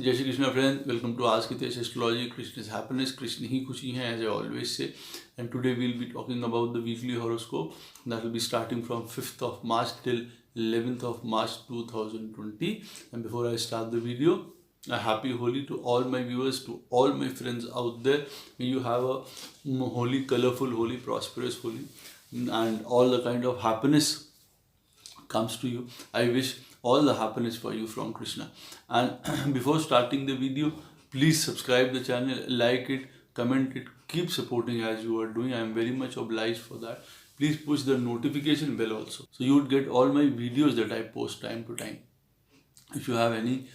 जय Shri Krishna friends, welcome to Ask Hitesh Astrology. Krishna is happiness, Krishna ही खुशी है, as I always say. And today we'll be talking about the weekly horoscope that will be starting from 5th of March till 11th of March 2020. And before I start the video, a happy holi to all my viewers, to all my friends out there. May you have a holy, colorful holi, prosperous holi, and all the kind of happiness comes to you. I wish all the happiness for you from Krishna. And before starting the video, please subscribe the channel, like it, comment it, keep supporting as you are doing. I am very much obliged for that. Please push the notification bell also, so you would get all my videos that I post time to time. If you have any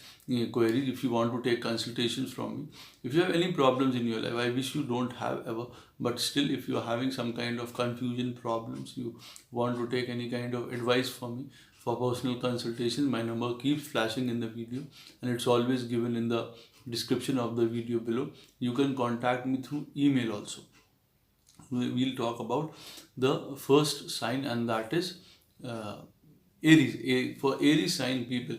queries, if you want to take consultations from me, if you have any problems in your life, I wish you don't have ever, but still if you are having some kind of confusion problems, you want to take any kind of advice from me for personal consultation, my number keeps flashing in the video and it's always given in the description of the video below. You can contact me through email also. We'll talk about the first sign, and that is Aries. For Aries sign people,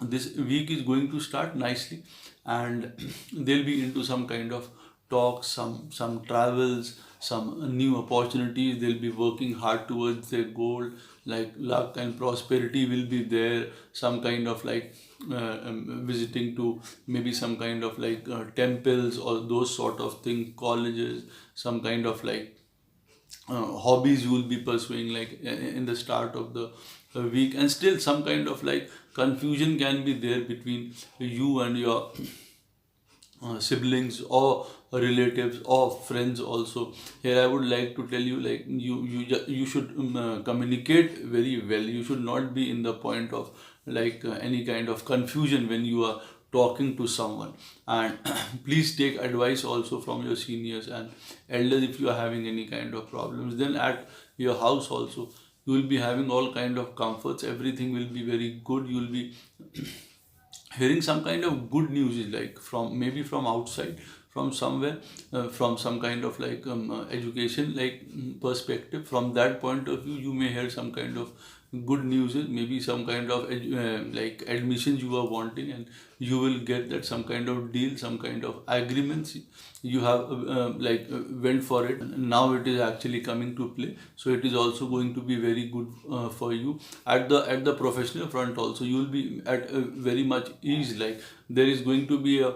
this week is going to start nicely and they'll be into some kind of talks, some travels, some new opportunities. They'll be working hard towards their goal, like luck and prosperity will be there. Some kind of like visiting to maybe some kind of like temples or those sort of things, colleges, some kind of like hobbies you will be pursuing like in the start of the week. And still some kind of like confusion can be there between you and your siblings or relatives or friends also. Here I would like to tell you, like you should communicate very well. You should not be in the point of like any kind of confusion when you are talking to someone. And please take advice also from your seniors and elders if you are having any kind of problems. Then at your house also you will be having all kind of comforts. Everything will be very good. You will be hearing some kind of good news, like from maybe from outside, from somewhere, from some kind of like education like perspective. From that point of view you may hear some kind of good news, maybe some kind of like admissions you are wanting, and you will get that, some kind of deal, some kind of agreements you have went for it. Now it is actually coming to play, so it is also going to be very good for you. At the professional front also you will be at very much ease. Like there is going to be a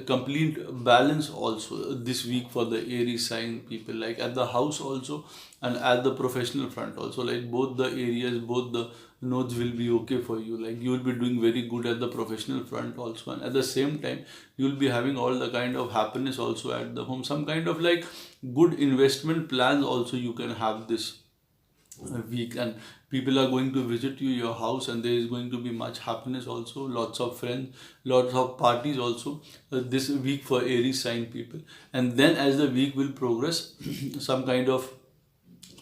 complete balance also this week for the Aries sign people, like at the house also and at the professional front also. Like both the areas, both the nodes will be okay for you. Like you will be doing very good at the professional front also, and at the same time you will be having all the kind of happiness also at the home. Some kind of like good investment plans also you can have this week, and people are going to visit your house, and there is going to be much happiness also, lots of friends, lots of parties also this week for Aries sign people. And then as the week will progress, some kind of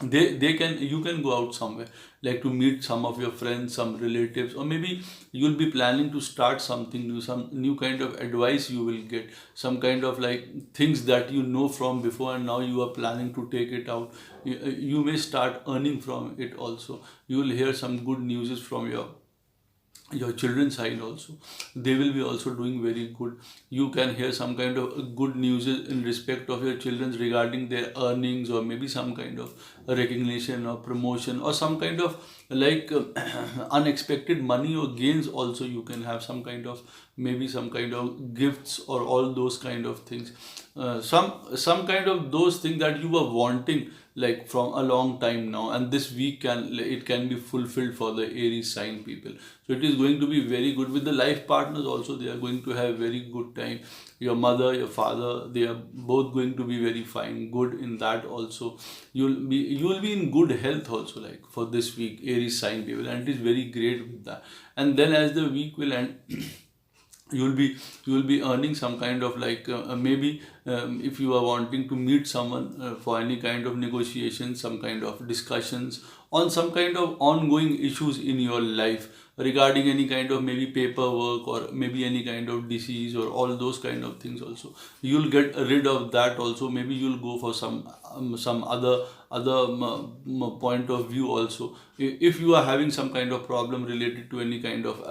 they can you can go out somewhere, like to meet some of your friends, some relatives, or maybe you'll be planning to start something new, some new kind of advice you will get, some kind of like things that you know from before and now you are planning to take it out. You may start earning from it also. You will hear some good news from your children's side also. They will be also doing very good. You can hear some kind of good news in respect of your children regarding their earnings, or maybe some kind of recognition or promotion, or some kind of like unexpected money or gains also. You can have some kind of maybe some kind of gifts or all those kind of things. Some kind of those things that you were wanting like from a long time now, and this week can be fulfilled for the Aries sign people. So it is going to be very good. With the life partners also, they are going to have very good time. Your mother, your father, they are both going to be very fine, good in that also. You will be in good health also, like for this week Aries sign people, and it is very great with that. And then as the week will end, you will be earning some kind of like maybe if you are wanting to meet someone for any kind of negotiations, some kind of discussions, on some kind of ongoing issues in your life regarding any kind of maybe paperwork or maybe any kind of disease or all those kind of things also. You'll get rid of that also. Maybe you'll go for some other point of view also. If you are having some kind of problem related to any kind of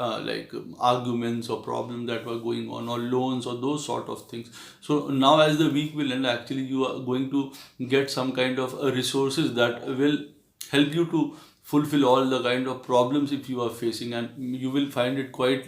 arguments or problem that were going on, or loans or those sort of things. So now as the week will end, actually you are going to get some kind of resources that will help you to fulfill all the kind of problems if you are facing, and you will find it quite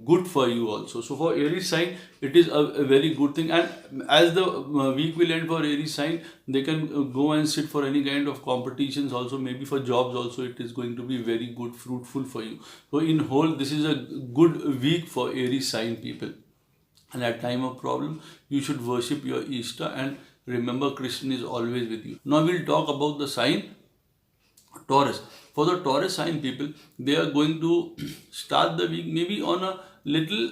good for you also. So for Aries sign, it is a very good thing. And as the week will end for Aries sign, they can go and sit for any kind of competitions also, maybe for jobs also. It is going to be very good, fruitful for you. So in whole, this is a good week for Aries sign people. And at time of problem, you should worship your Ishta and remember Krishna is always with you. Now we'll talk about the sign Taurus. For the Taurus sign people, they are going to start the week maybe on a little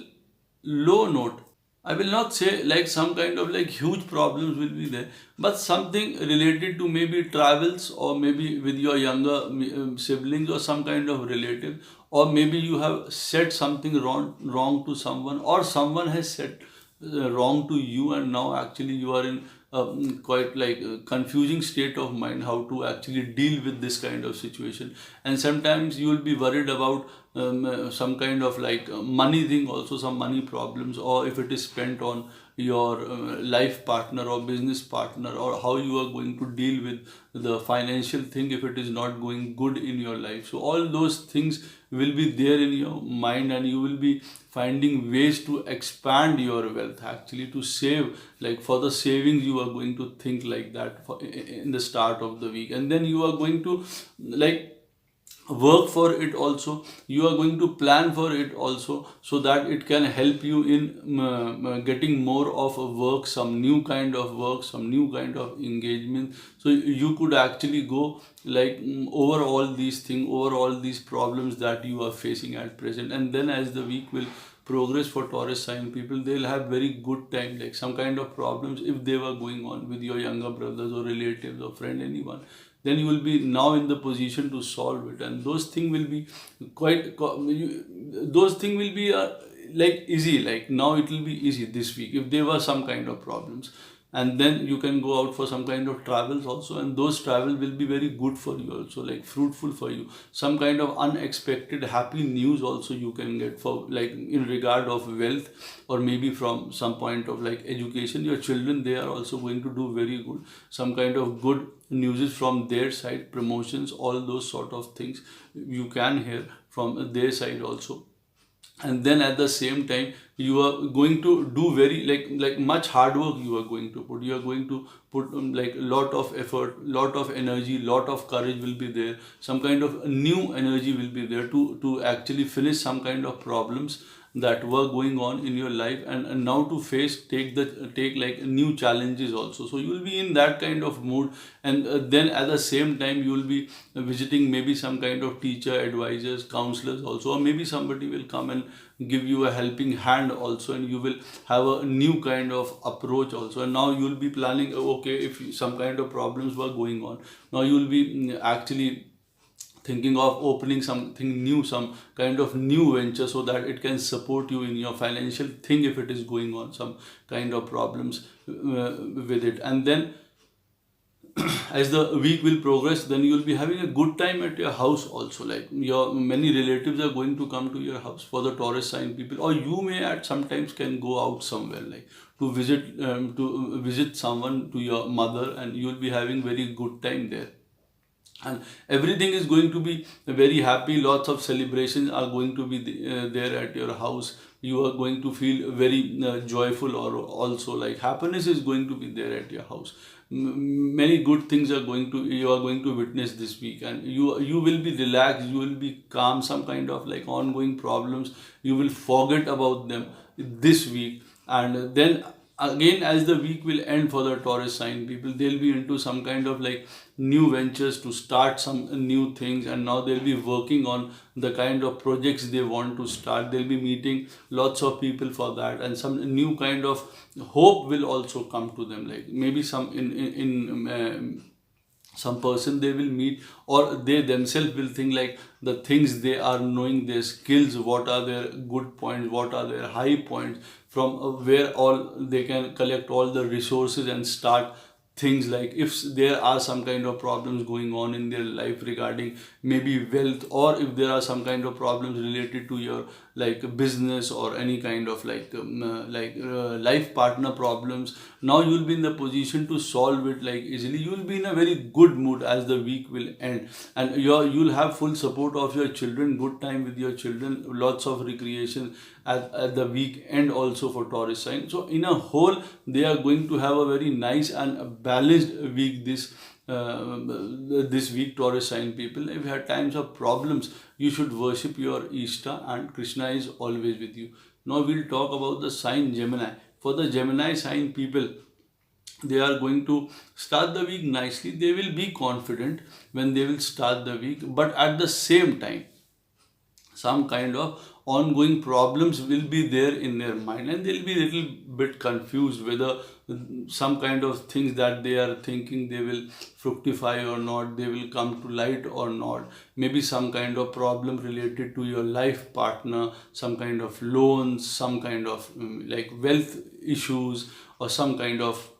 low note. I will not say like some kind of like huge problems will be there, but something related to maybe travels, or maybe with your younger siblings or some kind of relative, or maybe you have said something wrong to someone, or someone has said wrong to you, and now actually you are in quite like a confusing state of mind how to actually deal with this kind of situation. And sometimes you will be worried about some kind of like money thing also, some money problems, or if it is spent on your life partner or business partner, or how you are going to deal with the financial thing if it is not going good in your life. So all those things will be there in your mind, and you will be finding ways to expand your wealth, actually to save. Like for the savings, you are going to think like that in the start of the week, and then you are going to like work for it also. You are going to plan for it also, so that it can help you in getting more of a work, some new kind of work, some new kind of engagement. So you could actually go like over all these things, over all these problems that you are facing at present. And then as the week will progress for Taurus sign people, they'll have very good time. Like some kind of problems if they were going on with your younger brothers or relatives or friend, anyone, then you will be now in the position to solve it. And those things will be those things will be like easy. Like now it will be easy this week if there were some kind of problems. And then you can go out for some kind of travels also, and those travel will be very good for you also, like fruitful for you. Some kind of unexpected happy news also you can get, for like in regard of wealth, or maybe from some point of like education. Your children, they are also going to do very good. Some kind of good news from their side, promotions, all those sort of things you can hear from their side also. And then at the same time, you are going to do very like much hard work. You are going to put like lot of effort, lot of energy, lot of courage will be there. Some kind of new energy will be there to actually finish some kind of problems that were going on in your life, and now to take like new challenges also. So you will be in that kind of mood. And then at the same time, you will be visiting maybe some kind of teacher, advisors, counselors also, or maybe somebody will come and give you a helping hand also, and you will have a new kind of approach also. And now you will be planning, okay, if some kind of problems were going on, now you will be actually thinking of opening something new, some kind of new venture, so that it can support you in your financial thing if it is going on some kind of problems with it. And then as the week will progress, then you will be having a good time at your house also. Like your many relatives are going to come to your house for the Taurus sign people, or you may at sometimes can go out somewhere, like to visit someone, to your mother, and you will be having very good time there. And everything is going to be very happy. Lots of celebrations are going to be there at your house. You are going to feel very joyful, or also like happiness is going to be there at your house. Many good things are going to you are going to witness this week, and you will be relaxed, you will be calm. Some kind of like ongoing problems, you will forget about them this week. And then again, as the week will end for the Taurus sign people, they'll be into some kind of like new ventures to start some new things, and now they'll be working on the kind of projects they want to start. They'll be meeting lots of people for that, and some new kind of hope will also come to them. Like maybe some in some person they will meet, or they themselves will think like the things they are knowing, their skills, what are their good points, what are their high points, from where all they can collect all the resources and start things. Like if there are some kind of problems going on in their life regarding maybe wealth, or if there are some kind of problems related to your like business or any kind of life partner problems, now you will be in the position to solve it like easily. You will be in a very good mood as the week will end, and you'll have full support of your children, good time with your children, lots of recreation at the week end also for Taurus sign. So in a whole, they are going to have a very nice and a balanced week this week, Taurus sign people. If you have times of problems, you should worship your Ishta, and Krishna is always with you. Now we'll talk about the sign Gemini. For the Gemini sign people, they are going to start the week nicely. They will be confident when they will start the week, but at the same time, some kind of ongoing problems will be there in their mind, and they'll be a little bit confused whether some kind of things that they are thinking they will fructify or not, they will come to light or not. Maybe some kind of problem related to your life partner, some kind of loans, some kind of like wealth issues, or some kind of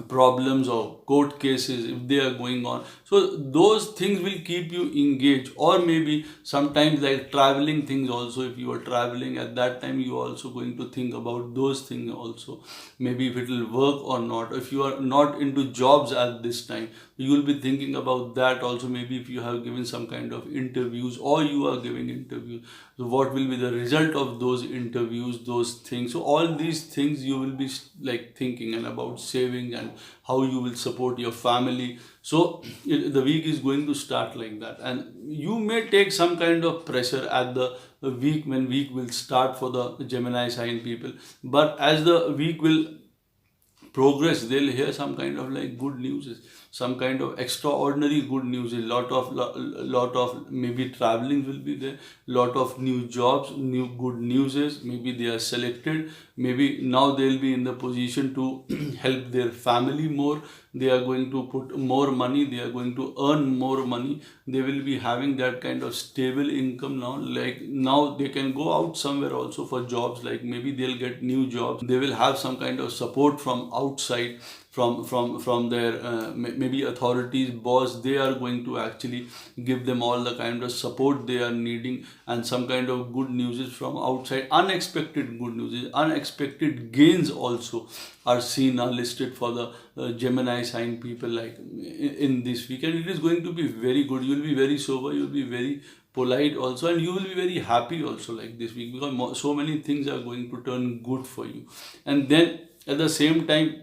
problems or court cases if they are going on. So those things will keep you engaged. Or maybe sometimes like traveling things also, if you are traveling at that time, you are also going to think about those things also, maybe if it will work or not. If you are not into jobs at this time, you will be thinking about that also. Maybe if you have given some kind of interviews, or you are giving interviews, so what will be the result of those interviews, those things. So all these things you will be like thinking, and about saving and how you will support your family. So the week is going to start like that, and you may take some kind of pressure at the week when week will start for the Gemini sign people. But as the week will progress, they'll hear some kind of like good news, some kind of extraordinary good news. A lot of maybe traveling will be there, lot of new jobs, new good news is maybe they are selected, maybe now they'll be in the position to help their family more. They are going to put more money, they are going to earn more money, they will be having that kind of stable income now. Like now they can go out somewhere also for jobs, like maybe they'll get new jobs, they will have some kind of support from outside, from their maybe authorities, boss. They are going to actually give them all the kind of support they are needing, and some kind of good news is from outside, unexpected good news, unexpected gains also are seen, are listed for the Gemini sign people, like in this weekend. It is going to be very good. You will be very sober, you will be very polite also, and you will be very happy also like this week, because so many things are going to turn good for you. And then at the same time,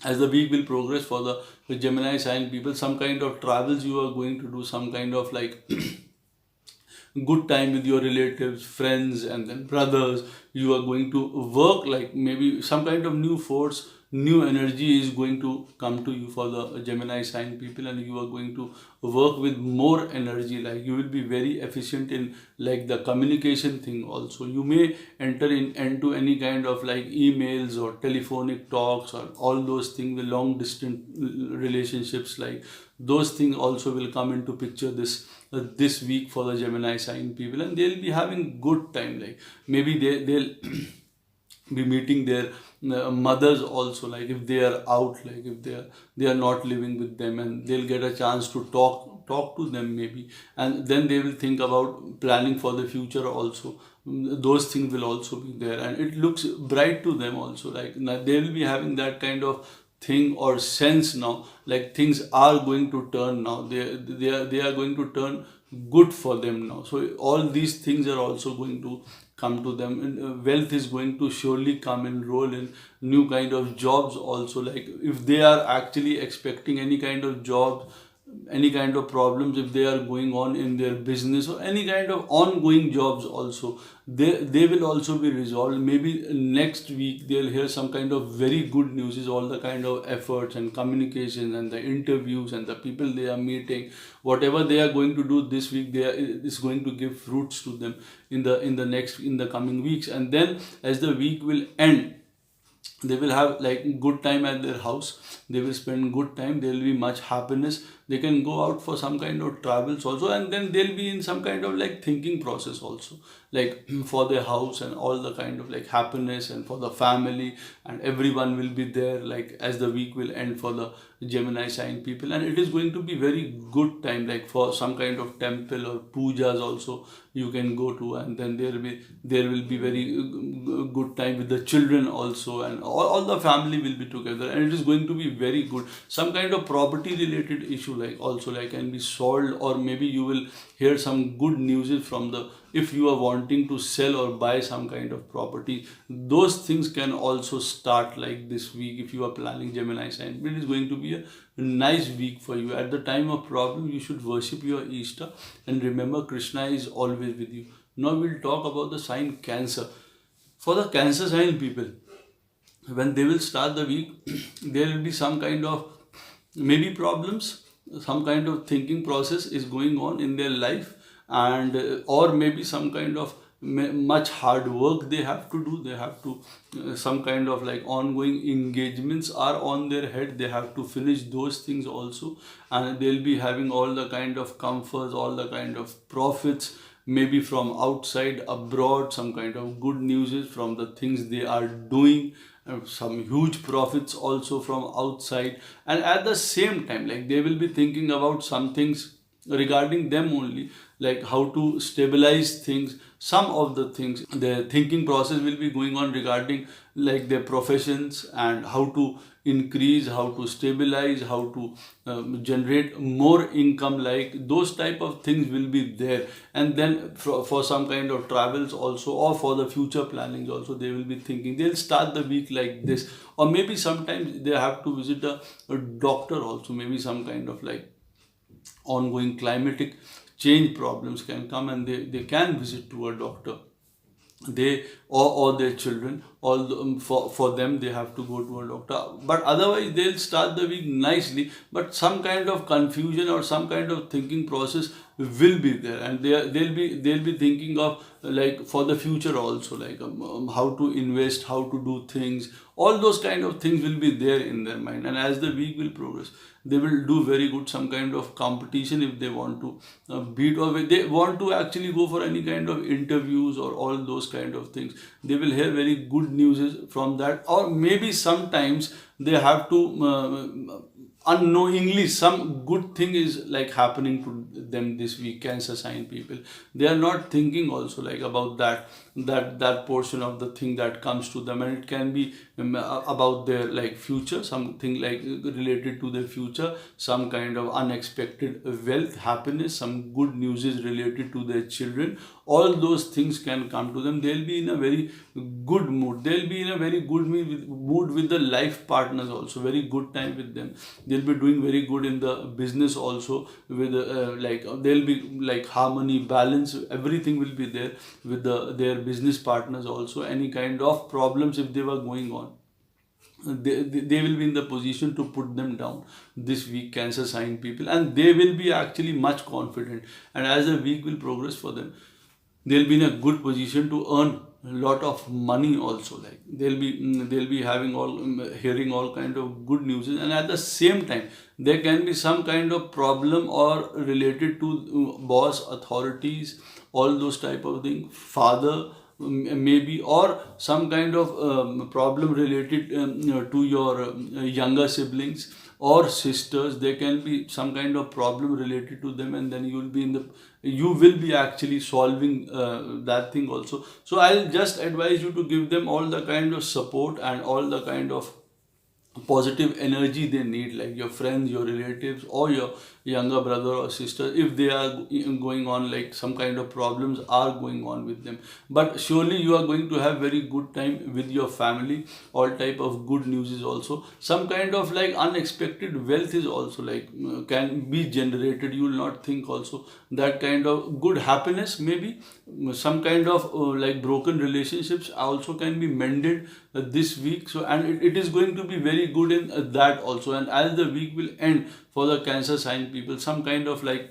as the week will progress for the Gemini sign people, some kind of travels you are going to do, some kind of like good time with your relatives, friends, and then brothers. You are going to work, like maybe some kind of new force, new energy is going to come to you for the Gemini sign people, and you are going to work with more energy. Like you will be very efficient in like the communication thing also. You may enter into any kind of like emails or telephonic talks, or all those things, the long distance relationships, like those things also will come into picture this week for the Gemini sign people, and they'll be having good time. Like maybe they'll be meeting their mothers also, like if they are out, like if they are not living with them, and they'll get a chance to talk to them maybe, and then they will think about planning for the future also. Those things will also be there, and it looks bright to them also, like they will be having that kind of thing or sense now, like things are going to turn now, they are going to turn good for them now. So all these things are also going to come to them, and wealth is going to surely come and roll in, new kind of jobs also. Like if they are actually expecting any kind of job, any kind of problems, if they are going on in their business, or any kind of ongoing jobs also, they will also be resolved. Maybe next week they'll hear some kind of very good news, is all the kind of efforts and communication and the interviews and the people they are meeting, whatever they are going to do this week, is going to give fruits to them in the coming weeks. And then as the week will end, they will have like good time at their house, they will spend good time, there will be much happiness, they can go out for some kind of travels also, and then they'll be in some kind of like thinking process also, like for their house and all the kind of like happiness, and for the family, and everyone will be there like as the week will end for the Gemini sign people. And it is going to be very good time, like for some kind of temple or pujas also you can go to, and then there will be very good time with the children also, and all the family will be together, and it is going to be very good. Some kind of property related issue like also like can be solved, or maybe you will hear some good news from the, if you are wanting to sell or buy some kind of property, those things can also start like this week. If you are planning Gemini sign, it is going to be a nice week for you. At the time of problem, you should worship your Ishta, and remember Krishna is always with you. Now we'll talk about the sign Cancer. For the Cancer sign people, when they will start the week, there will be some kind of maybe problems, some kind of thinking process is going on in their life, and or maybe some kind of much hard work they have to do, they have to some kind of like ongoing engagements are on their head, they have to finish those things also, and they'll be having all the kind of comforts, all the kind of profits, maybe from outside abroad, some kind of good news is from the things they are doing, some huge profits also from outside. And at the same time, like they will be thinking about some things regarding them only, like how to stabilize things. Some of the things, their thinking process will be going on regarding like their professions, and how to increase, how to stabilize, how to generate more income, like those type of things will be there. And then for some kind of travels also, or for the future plannings also, they will be thinking, they'll start the week like this. Or maybe sometimes they have to visit a doctor also, maybe some kind of like ongoing climatic change problems can come, and they can visit to a doctor, they or their children, all for them they have to go to a doctor. But otherwise they'll start the week nicely, but some kind of confusion or some kind of thinking process will be there, and they'll be thinking of like for the future also, like how to invest, how to do things, all those kind of things will be there in their mind. And as the week will progress, they will do very good, some kind of competition if they want to beat, or if they want to actually go for any kind of interviews or all those kind of things, they will hear very good news from that. Or maybe sometimes they have to unknowingly some good thing is like happening to them this week. Cancer sign people, they are not thinking also like about that portion of the thing that comes to them, and it can be about their like future, something like related to their future, some kind of unexpected wealth, happiness, some good news is related to their children, all those things can come to them. They'll be in a very good mood, they'll be in a very good mood with the life partners also, very good time with them. They'll be doing very good in the business also, with like there'll be like harmony, balance, everything will be there with their business partners also. Any kind of problems if they were going on, they will be in the position to put them down this week, Cancer sign people, and they will be actually much confident. And as the week will progress for them, they'll be in a good position to earn a lot of money also, like they'll be having all hearing all kind of good news. And at the same time, there can be some kind of problem or related to boss, authorities, all those type of things, father, maybe, or some kind of problem related to your younger siblings or sisters. There can be some kind of problem related to them, and then you will be actually solving that thing also. So I'll just advise you to give them all the kind of support and all the kind of positive energy they need, like your friends, your relatives, or your younger brother or sister, if they are going on like some kind of problems are going on with them. But surely you are going to have very good time with your family, all type of good news is also, some kind of like unexpected wealth is also like can be generated, you will not think also, that kind of good happiness, maybe some kind of like broken relationships also can be mended this week. So, and it is going to be very good in that also. And as the week will end for the Cancer sign people, some kind of like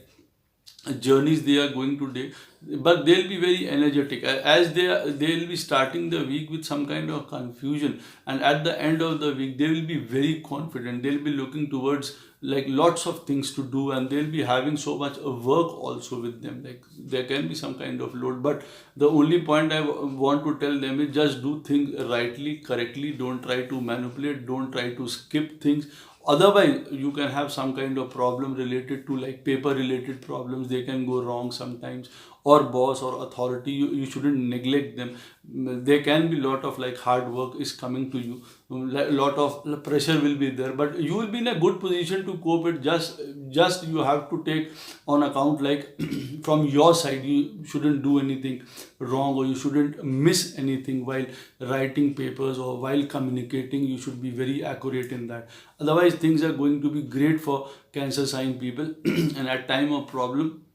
journeys they are going to take, but they'll be very energetic as they'll be starting the week with some kind of confusion, and at the end of the week they will be very confident. They'll be looking towards like lots of things to do, and they'll be having so much work also with them. Like there can be some kind of load, but the only point I want to tell them is just do things rightly, correctly. Don't try to manipulate, don't try to skip things. Otherwise you can have some kind of problem related to like paper related problems. They can go wrong sometimes, or boss or authority, you shouldn't neglect them. There can be lot of like hard work is coming to you, lot of pressure will be there, but you will be in a good position to cope it. Just you have to take on account like from your side, you shouldn't do anything wrong, or you shouldn't miss anything while writing papers or while communicating. You should be very accurate in that. Otherwise things are going to be great for Cancer sign people. And at time of problem,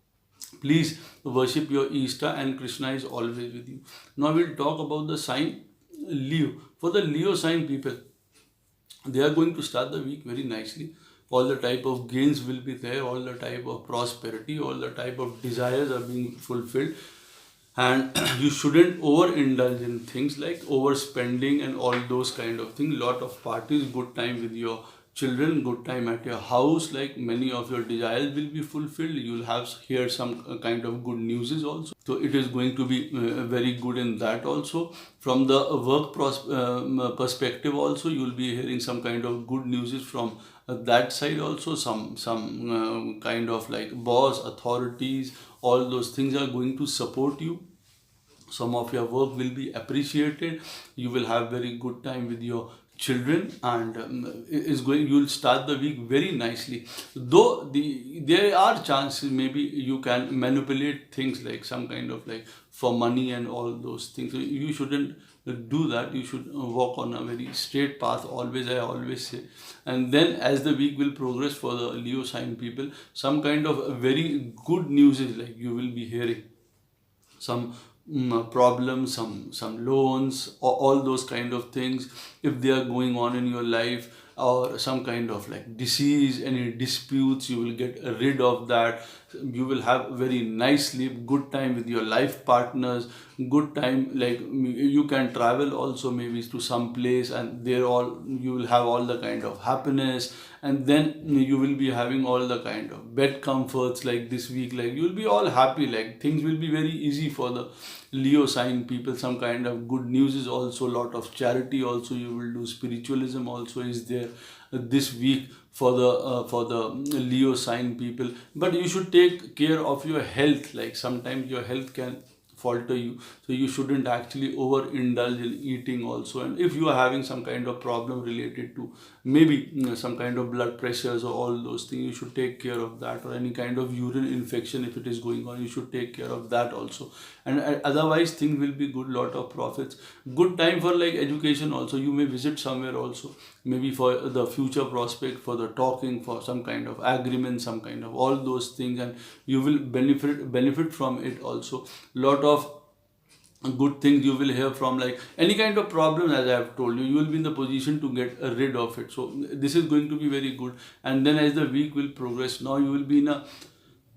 please worship your Easter, and Krishna is always with you. Now we'll talk about the sign Leo. For the Leo sign people, they are going to start the week very nicely. All the type of gains will be there, all the type of prosperity, all the type of desires are being fulfilled. And you shouldn't overindulge in things like overspending and all those kind of things. Lot of parties, good time with your children, good time at your house, like many of your desires will be fulfilled. You'll have here some kind of good news also, so it is going to be very good in that also. From the work perspective also, you'll be hearing some kind of good news from that side also. Some kind of like boss, authorities, all those things are going to support you. Some of your work will be appreciated. You will have very good time with your children, and you'll start the week very nicely. Though there are chances maybe you can manipulate things like some kind of like for money and all those things. So you shouldn't do that. You should walk on a very straight path always, I always say. And then as the week will progress for the Leo sign people, some kind of very good news is like you will be hearing some problems, some loans, or all those kind of things, if they are going on in your life, or some kind of like disease, any disputes, you will get rid of that. You will have very nice sleep, good time with your life partners, good time like you can travel also maybe to some place, and there all you will have all the kind of happiness. And then you will be having all the kind of bed comforts like this week, like you will be all happy, like things will be very easy for the Leo sign people. Some kind of good news is also, lot of charity also you will do, spiritualism also is there this week for the Leo sign people. But you should take care of your health, like sometimes your health can falter you, so you shouldn't actually overindulge in eating also. And if you are having some kind of problem related to maybe some kind of blood pressures or all those things, you should take care of that. Or any kind of urine infection, if it is going on, you should take care of that also. And otherwise things will be good, lot of profits, good time for like education also. You may visit somewhere also, maybe for the future prospect, for the talking, for some kind of agreement, some kind of all those things, and you will benefit from it also. Lot of good things you will hear from, like any kind of problem, as I have told you, you will be in the position to get rid of it. So this is going to be very good. And then as the week will progress, now you will be in a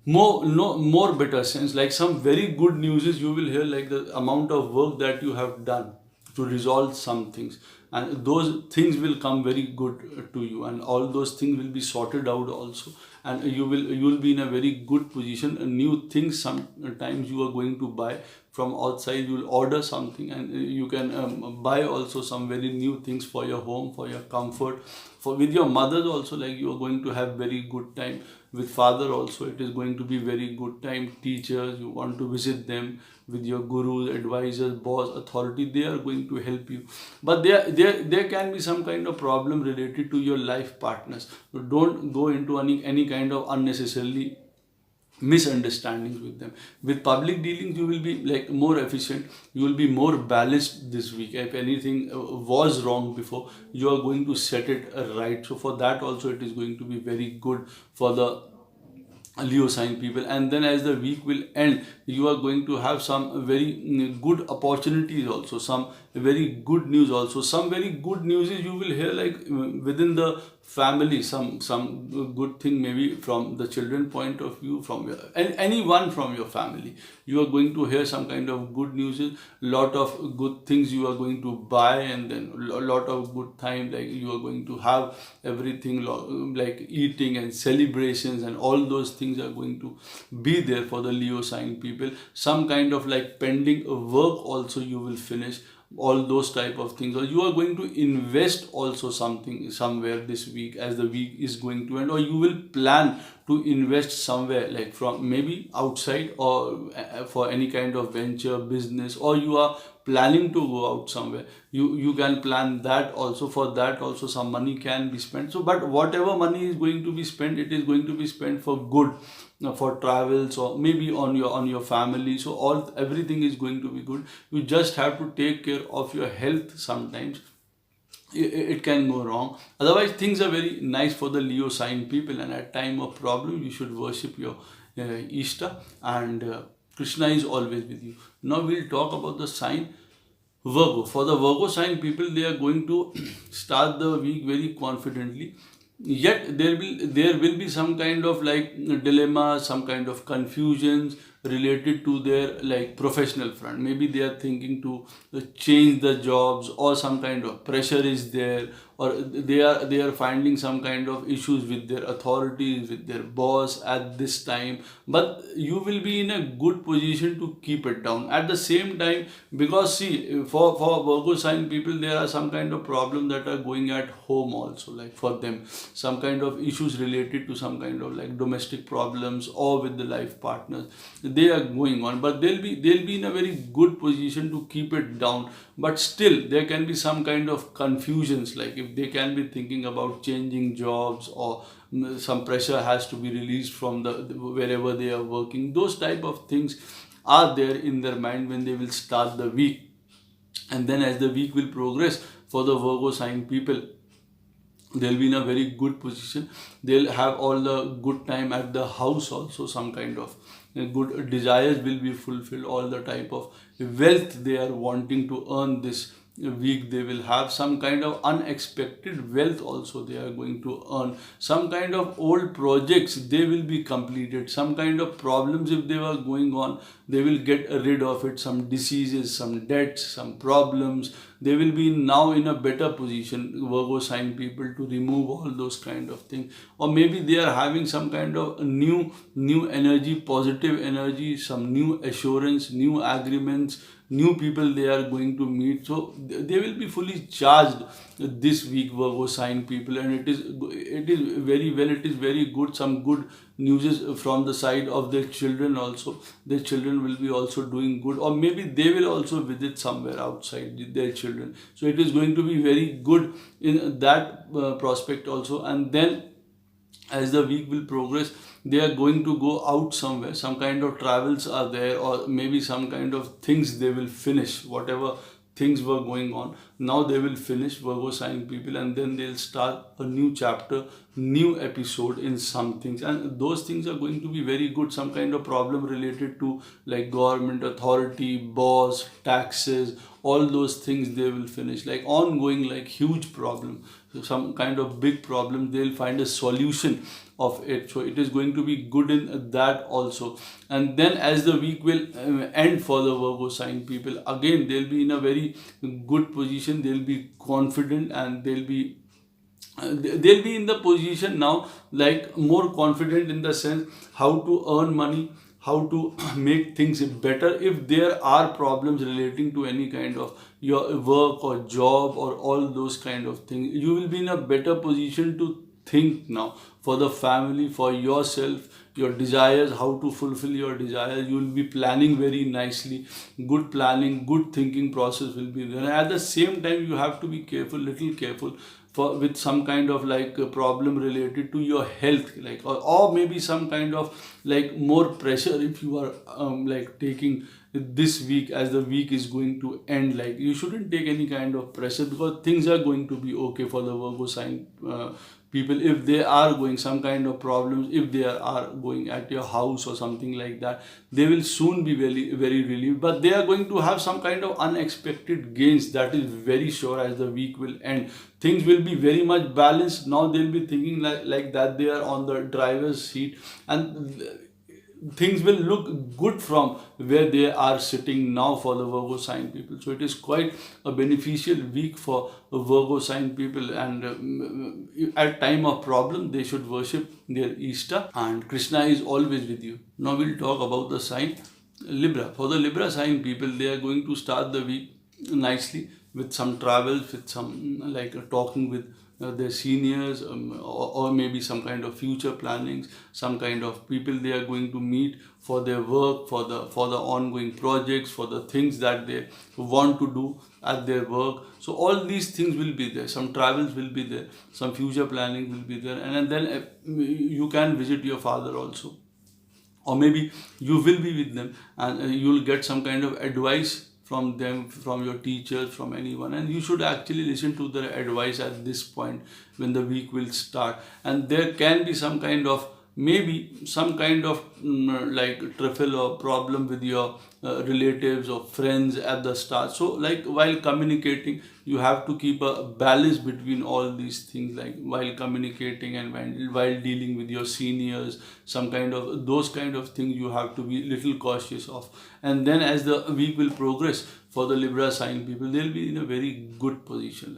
more better sense, like some very good news is you will hear, like the amount of work that you have done to resolve some things, and those things will come very good to you, and all those things will be sorted out also. And you will be in a very good position. And new things sometimes you are going to buy from outside, you will order something, and you can buy also some very new things for your home, for your comfort, for with your mothers also, like you are going to have very good time. With father also it is going to be very good time. Teachers, you want to visit them. With your gurus, advisors, boss, authority, they are going to help you. But there can be some kind of problem related to your life partners. So don't go into any kind of unnecessarily misunderstandings with them. With public dealings, you will be like more efficient, you will be more balanced this week. If anything was wrong before, you are going to set it right. So for that also it is going to be very good for the Leo sign people. And then as the week will end, you are going to have some very good opportunities also, some very good news also. Some very good news is you will hear like within the family, some good thing, maybe from the children point of view, from your, and anyone from your family, you are going to hear some kind of good news, lot of good things you are going to buy, and then a lot of good time, like you are going to have everything, like eating and celebrations, and all those things are going to be there for the Leo sign people. Some kind of like pending work also you will finish, all those type of things, or you are going to invest also something somewhere this week as the week is going to end, or you will plan to invest somewhere, like from maybe outside, or for any kind of venture business, or you are planning to go out somewhere, you can plan that also. For that also some money can be spent. So but whatever money is going to be spent, it is going to be spent for good, for travels, or maybe on your family. So all everything is going to be good. You just have to take care of your health. Sometimes it can go wrong, otherwise things are very nice for the Leo sign people. And at time of problem, you should worship your Ishta, and Krishna is always with you. Now we'll talk about the sign Virgo. For the Virgo sign people, they are going to start the week very confidently. Yet there will be some kind of like dilemma, some kind of confusions related to their like professional front. Maybe they are thinking to change the jobs, or some kind of pressure is there, or they are finding some kind of issues with their authorities, with their boss at this time. But you will be in a good position to keep it down at the same time, because see, for Virgo sign people, there are some kind of problem that are going at home also, like for them, some kind of issues related to some kind of like domestic problems, or with the life partners, they are going on. But they'll be in a very good position to keep it down. But still there can be some kind of confusions, like if they can be thinking about changing jobs, or some pressure has to be released from the wherever they are working. Those type of things are there in their mind when they will start the week. And then as the week will progress, for the Virgo sign people, they'll be in a very good position. They'll have all the good time at the house also. Some kind of good desires will be fulfilled. All the type of wealth they are wanting to earn this week, they will have some kind of unexpected wealth also they are going to earn. Some kind of old projects, they will be completed. Some kind of problems, if they were going on, they will get rid of it. Some diseases, some debts, some problems, they will be now in a better position, Virgo sign people, to remove all those kind of things. Or maybe they are having some kind of new energy, positive energy, some new assurance, new agreements, new people they are going to meet. So they will be fully charged this week, Virgo sign people. And it is very well, it is very good. Some good news is from the side of their children also. Their children will be also doing good, or maybe they will also visit somewhere outside their children. So it is going to be very good in that prospect also. And then as the week will progress, they are going to go out somewhere. Some kind of travels are there, or maybe some kind of things they will finish. Whatever things were going on, now they will finish, Virgo sign people. And then they'll start a new chapter, new episode in some things, and those things are going to be very good. Some kind of problem related to like government authority, boss, taxes, all those things they will finish, like ongoing, like huge problem. So some kind of big problem, they'll find a solution of it. So it is going to be good in that also. And then as the week will end for the Virgo sign people, again they'll be in a very good position. They'll be confident, and they'll be in the position now, like more confident in the sense how to earn money, how to make things better. If there are problems relating to any kind of your work or job, or all those kind of things, you will be in a better position to think now for the family, for yourself, your desires, how to fulfill your desires. You will be planning very nicely. Good planning, good thinking process will be there. And at the same time, you have to be careful, little careful, with some kind of like a problem related to your health, like, or maybe some kind of like more pressure if you are like taking this week, as the week is going to end. Like, you shouldn't take any kind of pressure, because things are going to be okay for the Virgo sign people. If they are going some kind of problems, if they are going at your house or something like that, they will soon be very very relieved, but they are going to have some kind of unexpected gains. That is very sure. As the week will end, things will be very much balanced. Now they'll be thinking like that they are on the driver's seat, and things will look good from where they are sitting now for the Virgo sign people. So it is quite a beneficial week for Virgo sign people, and at time of problem they should worship their Ishta, and Krishna is always with you. Now we'll talk about the sign Libra. For the Libra sign people, they are going to start the week nicely with some travels, with some talking with their seniors, or maybe some kind of future plannings, some kind of people they are going to meet for their work, for the ongoing projects, for the things that they want to do at their work. So all these things will be there. Some travels will be there, some future planning will be there, and then you can visit your father also, or maybe you will be with them, and you will get some kind of advice from them, from your teachers, from anyone, and you should actually listen to their advice at this point when the week will start. And there can be some kind of, maybe some kind of truffle or problem with your relatives or friends at the start. So while communicating, you have to keep a balance between all these things, like while communicating and while dealing with your seniors, some kind of those kind of things you have to be little cautious of. And then as the week will progress, for the Libra sign people, they'll be in a very good position.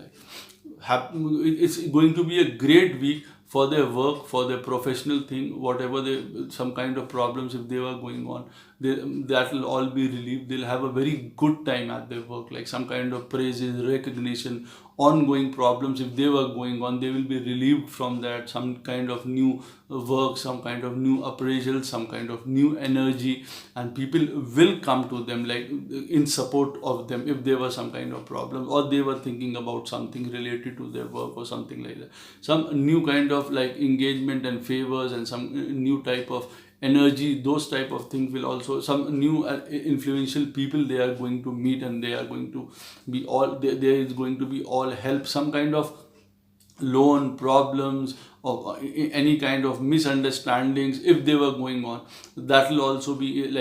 It's going to be a great week for their work, for their professional thing, whatever some kind of problems if they were going on, that will all be relieved. They'll have a very good time at their work, like some kind of praises, recognition, ongoing problems if they were going on, they will be relieved from that. Some kind of new work, some kind of new appraisal, some kind of new energy, and people will come to them like in support of them if there was some kind of problem, or they were thinking about something related to their work or something like that. Some new kind of engagement and favors, and some new type of energy, those type of things will also, some new influential people they are going to meet, and they are going to be all there is going to be all help. Some kind of loan problems or any kind of misunderstandings if they were going on, that will also be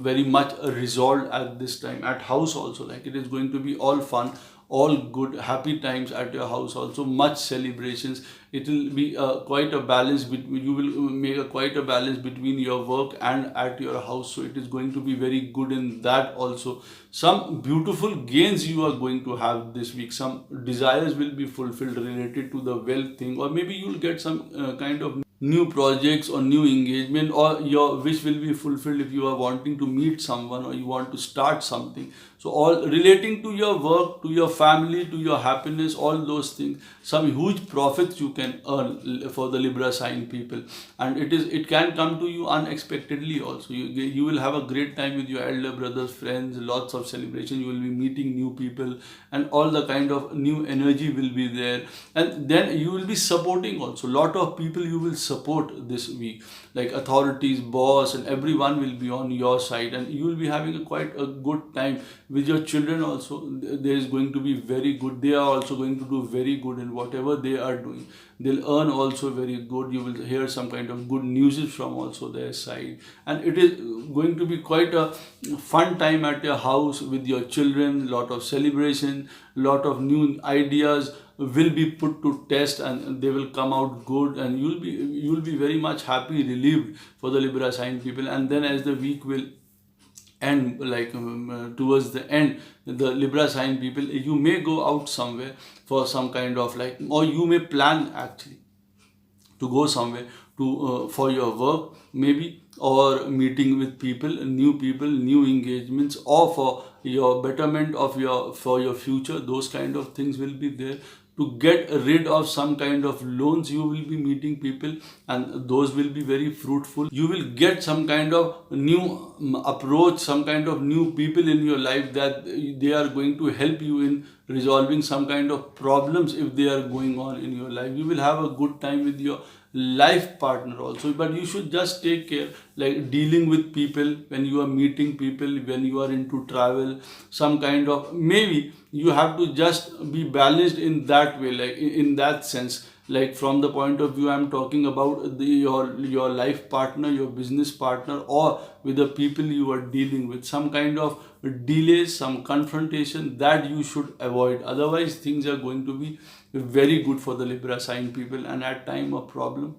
very much resolved at this time. At house also, it is going to be all fun, all good, happy times at your house also, much celebrations. It will be quite a balance between, you will make quite a balance between your work and at your house. So it is going to be very good in that also. Some beautiful gains you are going to have this week. Some desires will be fulfilled related to the wealth thing, or maybe you will get some kind of new projects or new engagement, or your wish will be fulfilled if you are wanting to meet someone or you want to start something. So all relating to your work, to your family, to your happiness, all those things, some huge profits you can earn for the Libra sign people, and it can come to you unexpectedly also. You will have a great time with your elder brothers, friends, lots of celebration. You will be meeting new people, and all the kind of new energy will be there. And then you will be supporting also. Lot of people you will support this week, like authorities, boss, and everyone will be on your side, and you will be having quite a good time with your children also. There is going to be very good. They are also going to do very good in whatever they are doing. They'll earn also very good. You will hear some kind of good news from also their side, and it is going to be quite a fun time at your house with your children. Lot of celebration, lot of new ideas will be put to test, and they will come out good, and you'll be very much happy, relieved for the Libra sign people. And then as the week will end, towards the end, the Libra sign people, you may go out somewhere for some kind of or you may plan actually to go somewhere to for your work maybe, or meeting with people, new engagements, or for your betterment of for your future. Those kind of things will be there. To get rid of some kind of loans, you will be meeting people, and those will be very fruitful. You will get some kind of new approach, some kind of new people in your life, that they are going to help you in resolving some kind of problems if they are going on in your life. You will have a good time with your life partner also. But you should just take care, like dealing with people, when you are meeting people, when you are into travel, some kind of, maybe you have to just be balanced in that way, like in that sense. Like from the point of view I'm talking about, your life partner, your business partner, or with the people you are dealing with, some kind of delays, some confrontation, that you should avoid. Otherwise things are going to be very good for the Libra sign people. And at time of problem,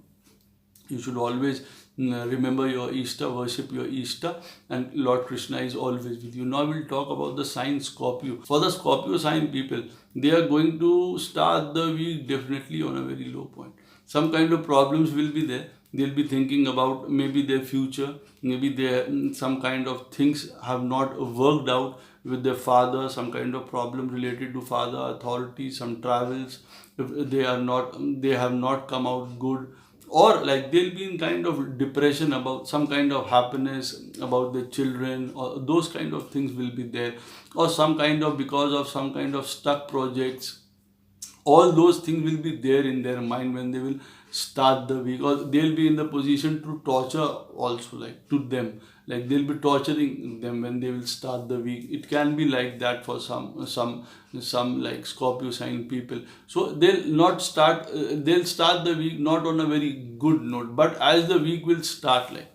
you should always remember your Ishta, worship your Ishta, and Lord Krishna is always with you. Now we'll talk about the sign Scorpio. For the Scorpio sign people, they are going to start the week definitely on a very low point. Some kind of problems will be there. They'll be thinking about maybe their future, maybe some kind of things have not worked out with their father, some kind of problem related to father authority, some travels, if they have not come out good, or like they'll be in kind of depression about some kind of happiness about the children, or those kind of things will be there, or some kind of, because of some kind of stuck projects, all those things will be there in their mind when they will start the week. Or they'll be in the position to torture also, like to them, like they'll be torturing them when they will start the week. It can be like that for some like Scorpio sign people. So they'll start the week not on a very good note, but as the week will start, like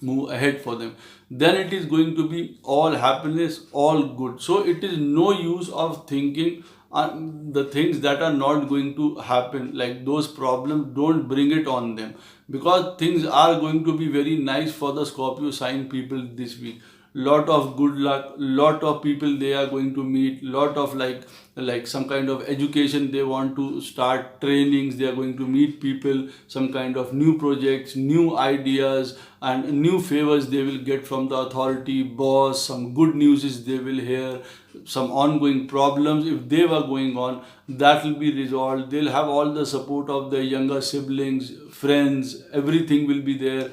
move ahead for them, then it is going to be all happiness, all good. So it is no use of thinking the things that are not going to happen, like those problems, don't bring it on them, because things are going to be very nice for the Scorpio sign people this week. Lot of good luck, lot of people they are going to meet, lot of like some kind of education, they want to start trainings, they are going to meet people, some kind of new projects, new ideas, and new favors they will get from the authority, boss, some good news they will hear, some ongoing problems if they were going on, that will be resolved. They'll have all the support of their younger siblings, friends, everything will be there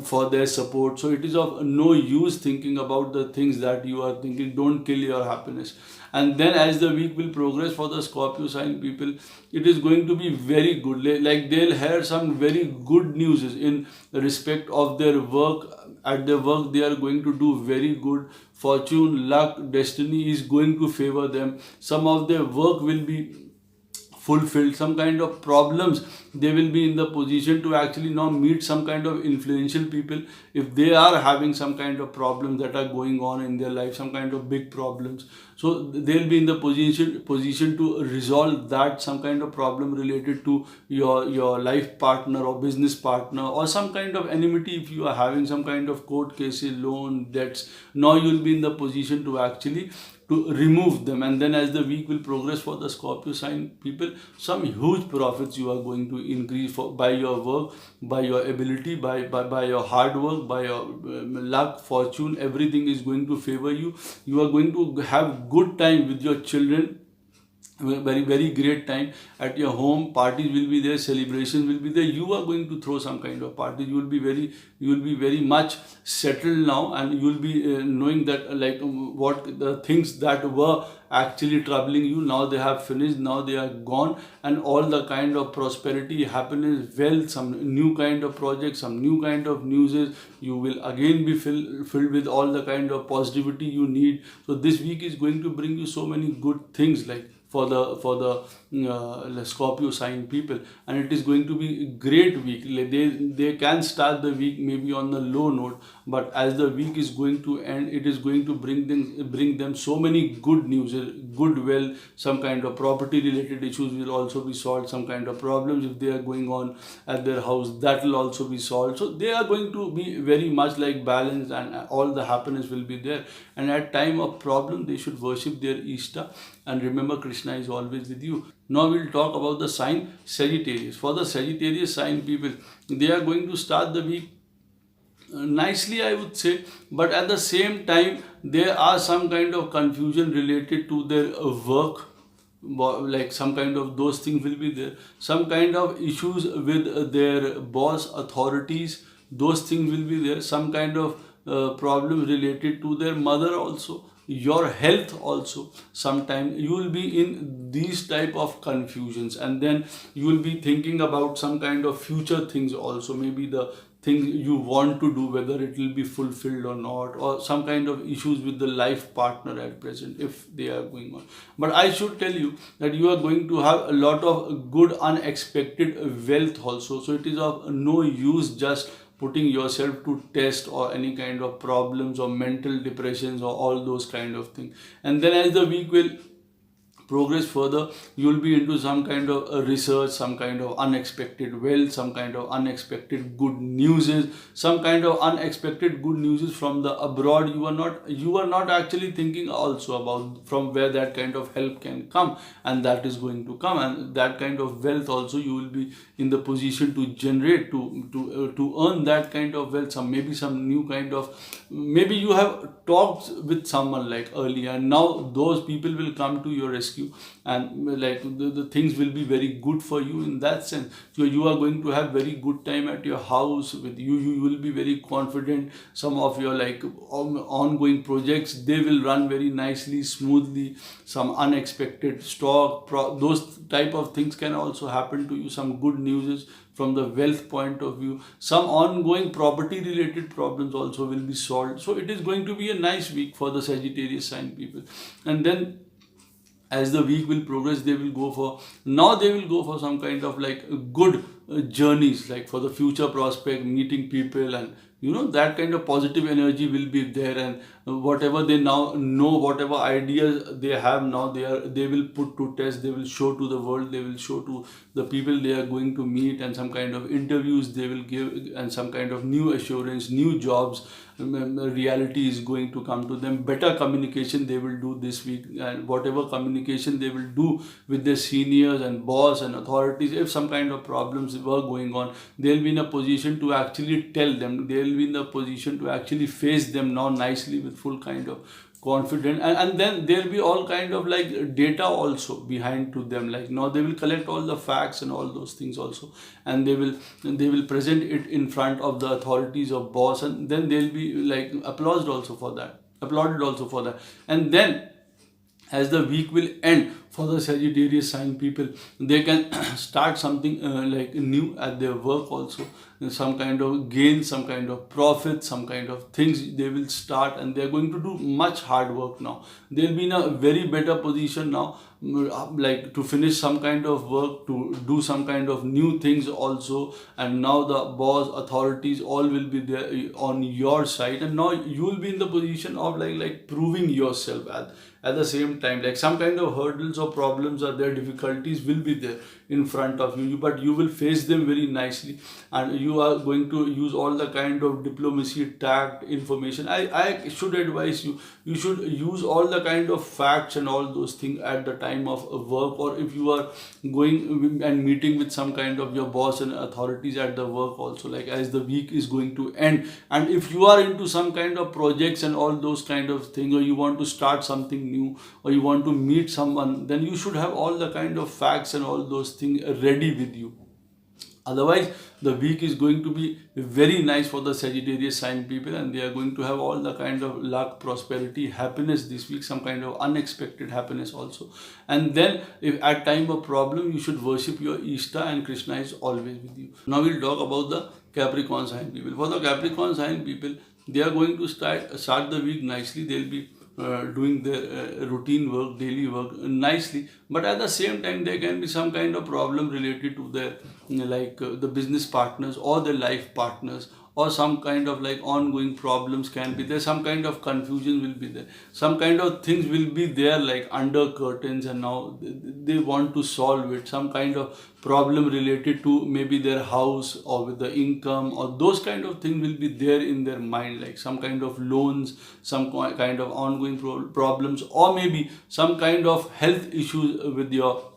for their support. So it is of no use thinking about the things that you are thinking. Don't kill your happiness. And then as the week will progress for the Scorpio sign people, it is going to be very good. Like they'll hear some very good news in respect of their work. At their work they are going to do very good. Fortune, luck, destiny is going to favor them. Some of their work will be fulfilled. Some kind of problems, they will be in the position to actually now meet some kind of influential people. If they are having some kind of problems that are going on in their life, some kind of big problems, so they'll be in the position to resolve that, some kind of problem related to your life partner or business partner, or some kind of enmity. If you are having some kind of court cases, loan, debts, now you'll be in the position to actually to remove them. And then as the week will progress for the Scorpio sign people, some huge profits you are going to increase by your work, by your ability, by your hard work, by your luck, fortune, everything is going to favor you. You are going to have good time with your children, very great time at your home. Parties will be there, celebrations will be there. You are going to throw some kind of party. You will be very much settled now, and you will be knowing that what the things that were actually troubling you, now they have finished, now they are gone, and all the kind of prosperity, happiness, wealth, some new kind of projects, some new kind of news, you will again be filled with all the kind of positivity you need. So this week is going to bring you so many good things, like for the Scorpio sign people, and it is going to be a great week. They can start the week maybe on the low note, but as the week is going to end, it is going to bring them so many good news, good wealth, some kind of property related issues will also be solved, some kind of problems if they are going on at their house, that will also be solved. So they are going to be very much like balanced, and all the happiness will be there. And at time of problem, they should worship their Ishta, and remember Krishna is always with you. Now we'll talk about the sign Sagittarius. For the Sagittarius sign people, they are going to start the week nicely, I would say, but at the same time there are some kind of confusion related to their work, like some kind of those things will be there, some kind of issues with their boss, authorities, those things will be there, some kind of problems related to their mother also, your health also. Sometime you will be in these type of confusions, and then you will be thinking about some kind of future things also, maybe the things you want to do, whether it will be fulfilled or not, or some kind of issues with the life partner at present if they are going on. But I should tell you that you are going to have a lot of good unexpected wealth also. So it is of no use just putting yourself to test or any kind of problems or mental depressions or all those kind of things. And then as the week will progress further, you will be into some kind of research, some kind of unexpected wealth, some kind of unexpected good news, some kind of unexpected good news from the abroad. You are not actually thinking also about from where that kind of help can come, and that is going to come, and that kind of wealth also you will be in the position to generate, to earn that kind of wealth. Some new kind of, maybe you have talked with someone like earlier, and now those people will come to your rescue, and like the things will be very good for you in that sense. So you are going to have very good time at your house with you will be very confident. Some of your like ongoing projects, they will run very nicely, smoothly. Some unexpected those type of things can also happen to you. Some good news from the wealth point of view. Some ongoing property related problems also will be solved. So it is going to be a nice week for the Sagittarius sign people. And then as the week will progress, they will go for some kind of like good journeys, like for the future prospect, meeting people, and that kind of positive energy will be there. And whatever they now know, whatever ideas they have now, they will put to test, they will show to the world, they will show to the people they are going to meet, and some kind of interviews they will give, and some kind of new assurance, new jobs, reality is going to come to them. Better communication they will do this week, and whatever communication they will do with their seniors and boss and authorities, if some kind of problems were going on, they'll be in a position to actually tell them, they'll be in the position to actually face them now nicely with full kind of confident. And then there'll be all kind of like data also behind to them, like now they will collect all the facts and all those things also, and they will present it in front of the authorities or boss, and then they'll be like applauded also for that. And then as the week will end for the Sagittarius sign people, they can start something like new at their work also. Some kind of gain, some kind of profit, some kind of things they will start, and they're going to do much hard work now. They'll be in a very better position now, like to finish some kind of work, to do some kind of new things also. And now the boss, authorities, all will be there on your side, and now you will be in the position of like proving yourself at the same time. Like some kind of hurdles or problems or their difficulties will be there in front of you, but you will face them very nicely, and you are going to use all the kind of diplomacy, tact, information. I should advise you should use all the kind of facts and all those things at the time of work, or if you are going and meeting with some kind of your boss and authorities at the work also, like as the week is going to end. And if you are into some kind of projects and all those kind of things, or you want to start something new, or you want to meet someone, then you should have all the kind of facts and all those things ready with you. Otherwise, the week is going to be very nice for the Sagittarius sign people, and they are going to have all the kind of luck, prosperity, happiness this week, some kind of unexpected happiness also. And then, if at time of problem, you should worship your Ishta, and Krishna is always with you. Now we'll talk about the Capricorn sign people. For the Capricorn sign people, they are going to start the week nicely. They'll be doing their routine work, daily work nicely, but at the same time there can be some kind of problem related to their the business partners or their life partners, or some kind of like ongoing problems can be there, some kind of confusion will be there, some kind of things will be there like under curtains, and now they want to solve it. Some kind of problem related to maybe their house or with the income, or those kind of things will be there in their mind, like some kind of loans, some kind of ongoing problems, or maybe some kind of health issues with your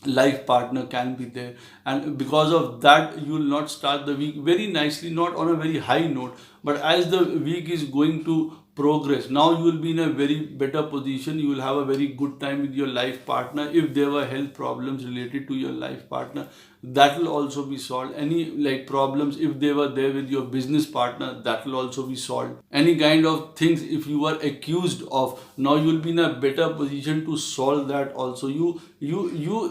life partner can be there. And because of that, you will not start the week very nicely, not on a very high note. But as the week is going to progress, now you will be in a very better position. You will have a very good time with your life partner. If there were health problems related to your life partner, that will also be solved. Any like problems if they were there with your business partner, that will also be solved. Any kind of things if you were accused of, now you will be in a better position to solve that also. You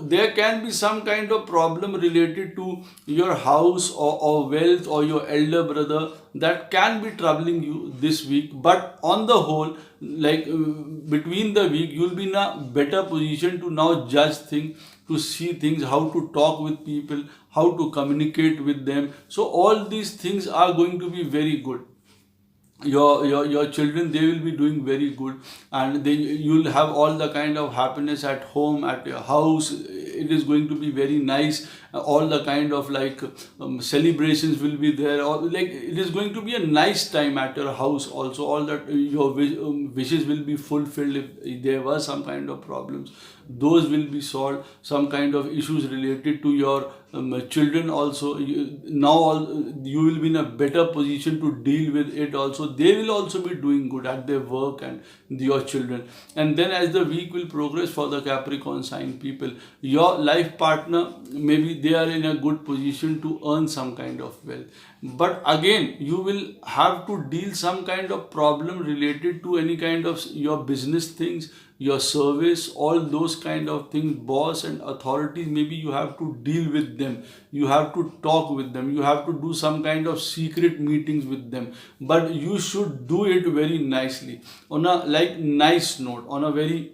there can be some kind of problem related to your house, or wealth, or your elder brother, that can be troubling you this week. But on the whole, like between the week, you will be in a better position to now judge things, to see things, how to talk with people, how to communicate with them. So all these things are going to be very good. Your children, they will be doing very good, and they, you'll have all the kind of happiness at home, at your house. It is going to be very nice. All the kind of like celebrations will be there, or like it is going to be a nice time at your house also. All that your wishes will be fulfilled. If there were some kind of problems, those will be solved. Some kind of issues related to your children also, you will be in a better position to deal with it also. They will also be doing good at their work, and your children. And then as the week will progress for the Capricorn sign people, your life partner, maybe they are in a good position to earn some kind of wealth. But again, you will have to deal some kind of problem related to any kind of your business things, your service, all those kind of things. Boss and authorities, maybe you have to deal with them, you have to talk with them, you have to do some kind of secret meetings with them. But you should do it very nicely, on a like nice note, on a very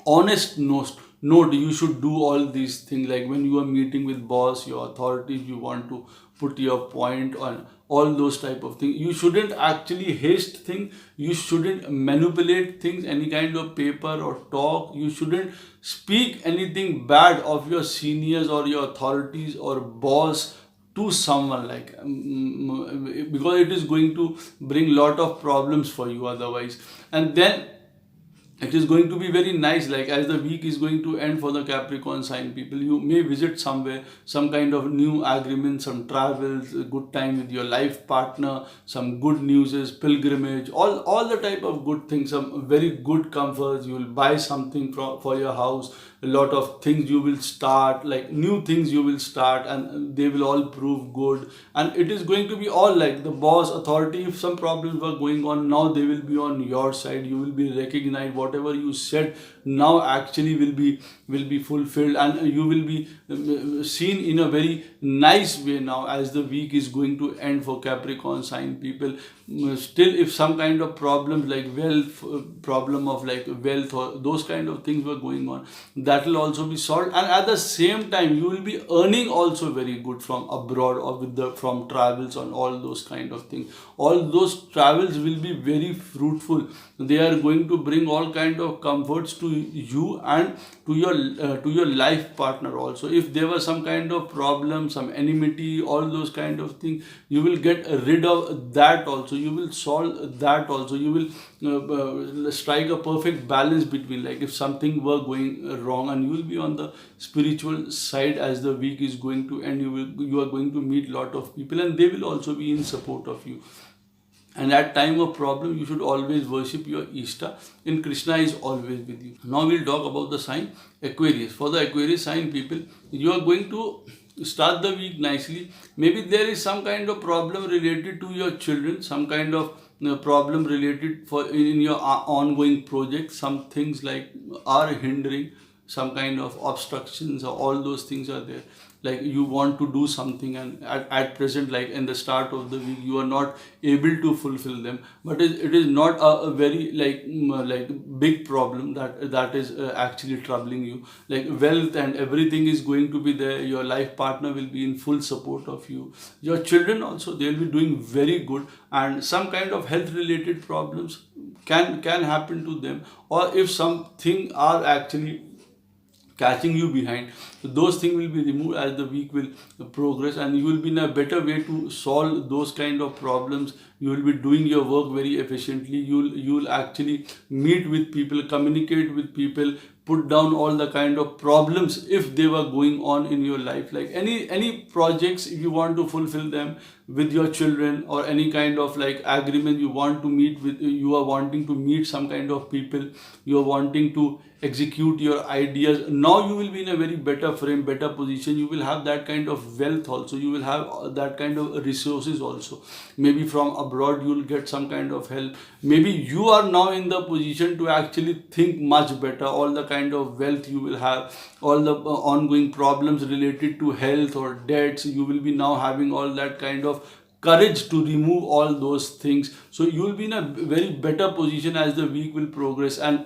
honest note. You should do all these things, like when you are meeting with boss, your authorities, you want to put your point on all those type of things. You shouldn't actually haste things, you shouldn't manipulate things, any kind of paper or talk. You shouldn't speak anything bad of your seniors or your authorities or boss to someone, like because it is going to bring lot of problems for you otherwise. And then it is going to be very nice, like as the week is going to end for the Capricorn sign people, you may visit somewhere, some kind of new agreement, some travels, a good time with your life partner, some good news, pilgrimage, all the type of good things, some very good comforts. You will buy something for your house. A lot of things you will start, like new things you will start, and they will all prove good. And it is going to be all like the boss authority, if some problems were going on, now they will be on your side. You will be recognized, whatever you said now actually will be fulfilled, and you will be seen in a very nice way now as the week is going to end for Capricorn sign people. Still, if some kind of problems like wealth, problem of like wealth, or those kind of things were going on, that will also be solved. And at the same time, you will be earning also very good from abroad, or with the from travels and all those kind of things. All those travels will be very fruitful. They are going to bring all kind of comforts to you and to your life partner also. If there was some kind of problem, some enmity, all those kind of things, you will get rid of that also. You will solve that also. You will strike a perfect balance between, like if something were going wrong, and you will be on the spiritual side as the week is going to end. You are going to meet lot of people, and they will also be in support of you. And at time of problem, you should always worship your Ishta, and Krishna is always with you. Now we'll talk about the sign Aquarius. For the Aquarius sign people, you are going to start the week nicely. Maybe there is some kind of problem related to your children, some kind of problem related for in your ongoing project. Some things like are hindering, some kind of obstructions, or all those things are there. Like you want to do something, and at present, like in the start of the week, you are not able to fulfill them. But it is not a very like big problem that is actually troubling you. Like wealth and everything is going to be there. Your life partner will be in full support of you. Your children also, they will be doing very good, and some kind of health related problems can happen to them. Or if something are actually catching you behind, so those things will be removed as the week will progress, and you will be in a better way to solve those kind of problems You will be doing your work very efficiently. You'll actually meet with people, communicate with people, put down all the kind of problems if they were going on in your life, like any projects, if you want to fulfill them with your children, or any kind of like agreement you want to meet with, you are wanting to meet some kind of people, you are wanting to execute your ideas. Now you will be in a very better frame, better position. You will have that kind of wealth also, you will have that kind of resources also. Maybe from abroad you will get some kind of help. Maybe you are now in the position to actually think much better. All the kind of wealth you will have, all the ongoing problems related to health or debts, you will be now having all that kind of courage to remove all those things. So you will be in a very better position as the week will progress. And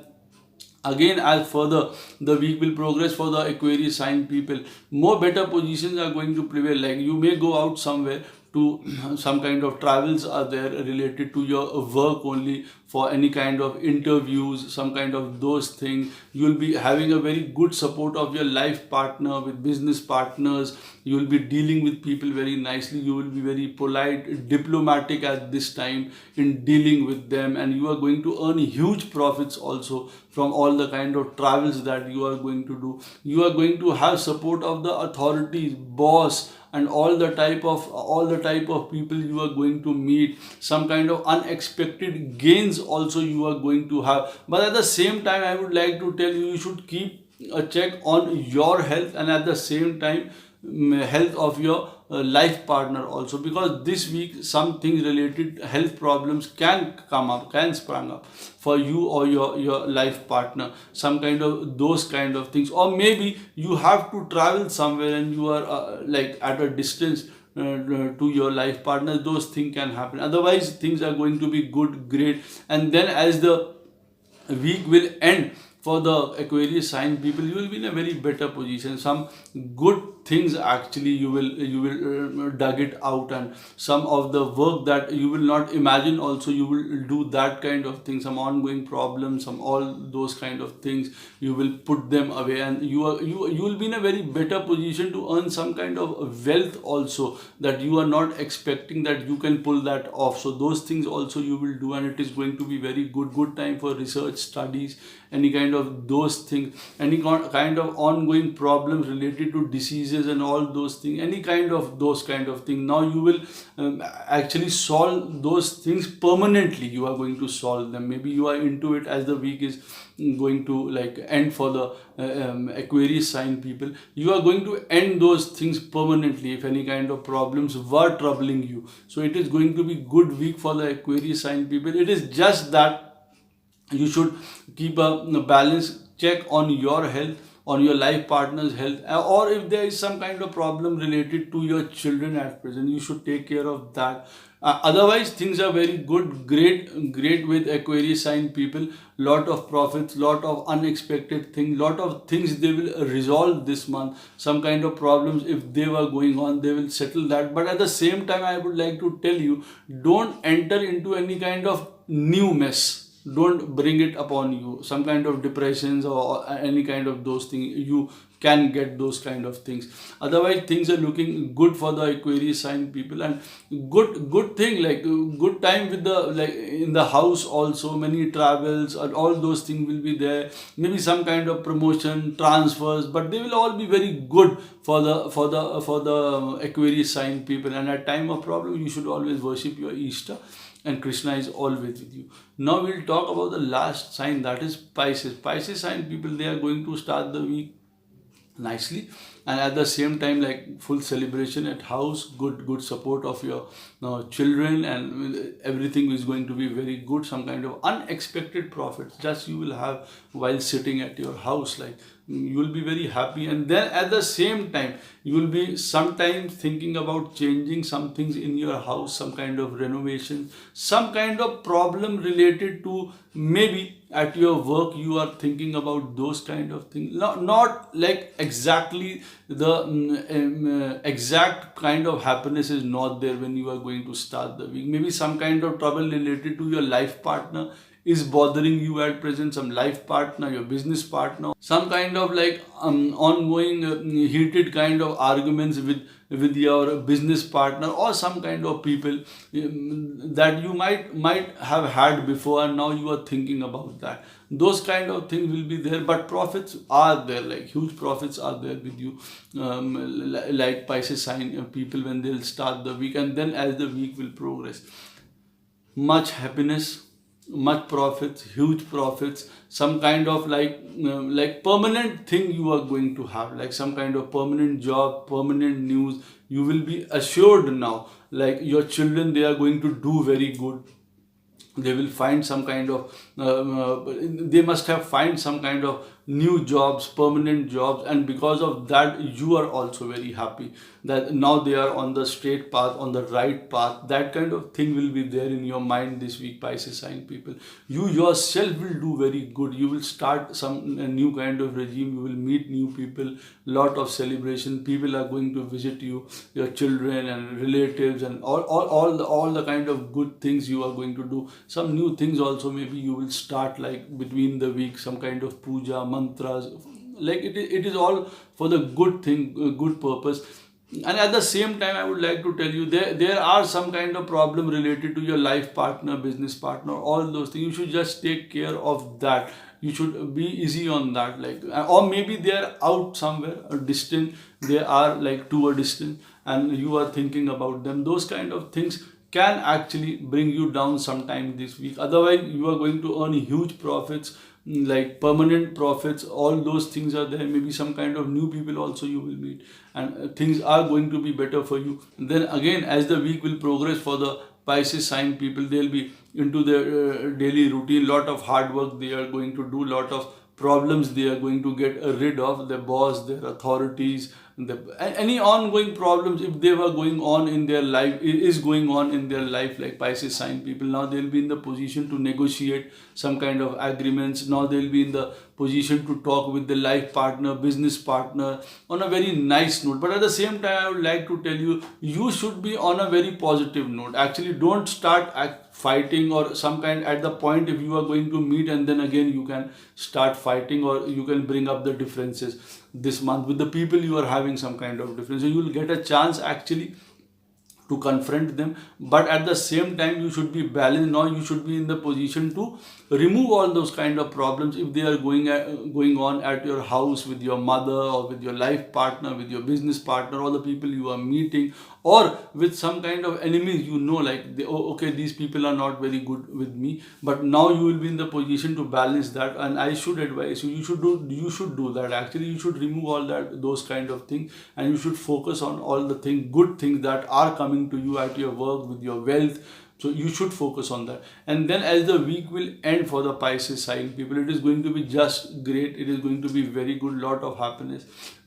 again, as further the week will progress for the Aquarius sign people, more better positions are going to prevail. Like you may go out somewhere to some kind of travels are there related to your work only, for any kind of interviews, some kind of those things. You will be having a very good support of your life partner, with business partners. You will be dealing with people very nicely. You will be very polite, diplomatic at this time in dealing with them, and you are going to earn huge profits also from all the kind of travels that you are going to do. You are going to have support of the authorities, boss, and all the type of people you are going to meet. Some kind of unexpected gains also you are going to have. But at the same time, I would like to tell you, you should keep a check on your health, and at the same time health of your life partner also, because this week some things related health problems can come up, can sprung up for you or your life partner, some kind of those kind of things. Or maybe you have to travel somewhere and you are like at a distance to your life partner. Those things can happen. Otherwise things are going to be good, great. And then as the week will end for the Aquarius sign people, you will be in a very better position. Some good things actually you will dug it out, and some of the work that you will not imagine also you will do that kind of thing. Some ongoing problems, some all those kind of things, you will put them away, and you will be in a very better position to earn some kind of wealth also, that you are not expecting that you can pull that off. So those things also you will do, and it is going to be very good time for research, studies, any kind of those things, any kind of ongoing problems related to diseases and all those things, any kind of those kind of things. Now you will actually solve those things permanently. You are going to solve them. Maybe you are into it as the week is going to like end for the Aquarius sign people. You are going to end those things permanently if any kind of problems were troubling you. So it is going to be good week for the Aquarius sign people. It is just that you should keep a balance check on your health, on your life partner's health, or if there is some kind of problem related to your children at present, you should take care of that. Otherwise things are very good, great with Aquarius sign people. Lot of profits, lot of unexpected things, lot of things they will resolve this month. Some kind of problems if they were going on, they will settle that. But at the same time, I would like to tell you, don't enter into any kind of new mess. Don't bring it upon you, some kind of depressions or any kind of those things. You can get those kind of things. Otherwise things are looking good for the Aquarius sign people, and good thing, like good time with the, like in the house also, many travels and all those things will be there. Maybe some kind of promotion, transfers, but they will all be very good for the Aquarius sign people. And at time of problem, you should always worship your Easter, and Krishna is always with you. Now we'll talk about the last sign, that is Pisces. Pisces sign people, they are going to start the week nicely, and at the same time like full celebration at house, good support of your children, and everything is going to be very good. Some kind of unexpected profits just you will have while sitting at your house, like you will be very happy. And then at the same time you will be sometimes thinking about changing some things in your house, some kind of renovation, some kind of problem related to maybe at your work. You are thinking about those kind of things, not like exactly the exact kind of happiness is not there when you are going to start the week. Maybe some kind of trouble related to your life partner is bothering you at present, some life partner, your business partner, some kind of like ongoing heated kind of arguments with your business partner, or some kind of people that you might have had before and now you are thinking about that. Those kind of things will be there, but profits are there, like huge profits are there with you, like Pisces sign people when they'll start the week, and then as the week will progress, much happiness, much profits, huge profits, some kind of like permanent thing you are going to have, like some kind of permanent job, permanent news. You will be assured now, like your children, they are going to do very good. They will find some kind of they must have find some kind of new jobs, permanent jobs, and because of that you are also very happy that now they are on the straight path, on the right path. That kind of thing will be there in your mind this week, Pisces sign people. You yourself will do very good. You will start some new kind of regime. You will meet new people, lot of celebration. People are going to visit you, your children and relatives, and all the kind of good things you are going to do. Some new things also maybe you will start, like between the week, some kind of puja, mantras, like it is all for the good thing, good purpose. And at the same time, I would like to tell you, there are some kind of problem related to your life partner, business partner, all those things. You should just take care of that. You should be easy on that, like, or maybe they are out somewhere or distant. They are like to a distance and you are thinking about them. Those kind of things can actually bring you down sometime this week. Otherwise, you are going to earn huge profits, like permanent profits. All those things are there. Maybe some kind of new people also you will meet, and things are going to be better for you. Then again, as the week will progress for the Pisces sign people, they'll be into their daily routine. Lot of hard work they are going to do. Lot of problems they are going to get rid of, their boss, their authorities, any ongoing problems if they were going on in their life, is going on in their life, like Pisces sign people. Now they'll be in the position to negotiate some kind of agreements. Now they'll be in the position to talk with the life partner, business partner on a very nice note. But at the same time, I would like to tell you, you should be on a very positive note. Actually, don't start fighting or some kind at the point if you are going to meet, and then again you can start fighting, or you can bring up the differences this month with the people you are having some kind of difference. So you will get a chance actually to confront them, but at the same time you should be balanced. Now you should be in the position to remove all those kind of problems if they are going on at your house, with your mother, or with your life partner, with your business partner, or the people you are meeting, or with some kind of enemies, like oh, okay, these people are not very good with me. But now you will be in the position to balance that, and I should advise you, you should do that. Actually, you should remove all those kind of things, and you should focus on all the good things that are coming to you at your work, with your wealth. So you should focus on that. And then as the week will end for the Pisces sign people, it is going to be just great. It is going to be very good. Lot of happiness,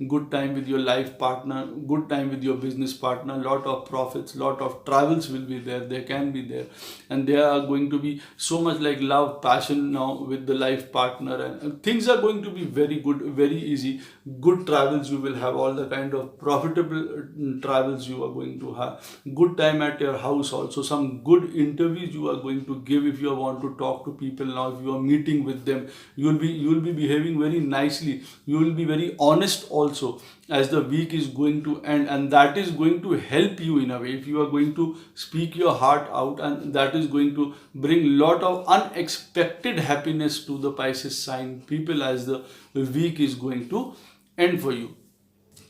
good time with your life partner, good time with your business partner, lot of profits, lot of travels will be there. They can be there. And there are going to be so much like love, passion now with the life partner, and things are going to be very good, very easy. Good travels you will have, all the kind of profitable travels you are going to have. Good time at your house also. Some good interviews you are going to give if you want to talk to people. Now if you are meeting with them, you will be behaving very nicely. You will be very honest also as the week is going to end, and that is going to help you in a way if you are going to speak your heart out, and that is going to bring lot of unexpected happiness to the Pisces sign people as the week is going to end for you.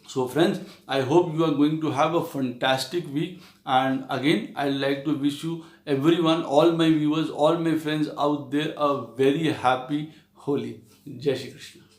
So friends, I hope you are going to have a fantastic week, and again I like to wish you everyone, all my viewers, all my friends out there, a very happy Holi. Jai Shri Krishna.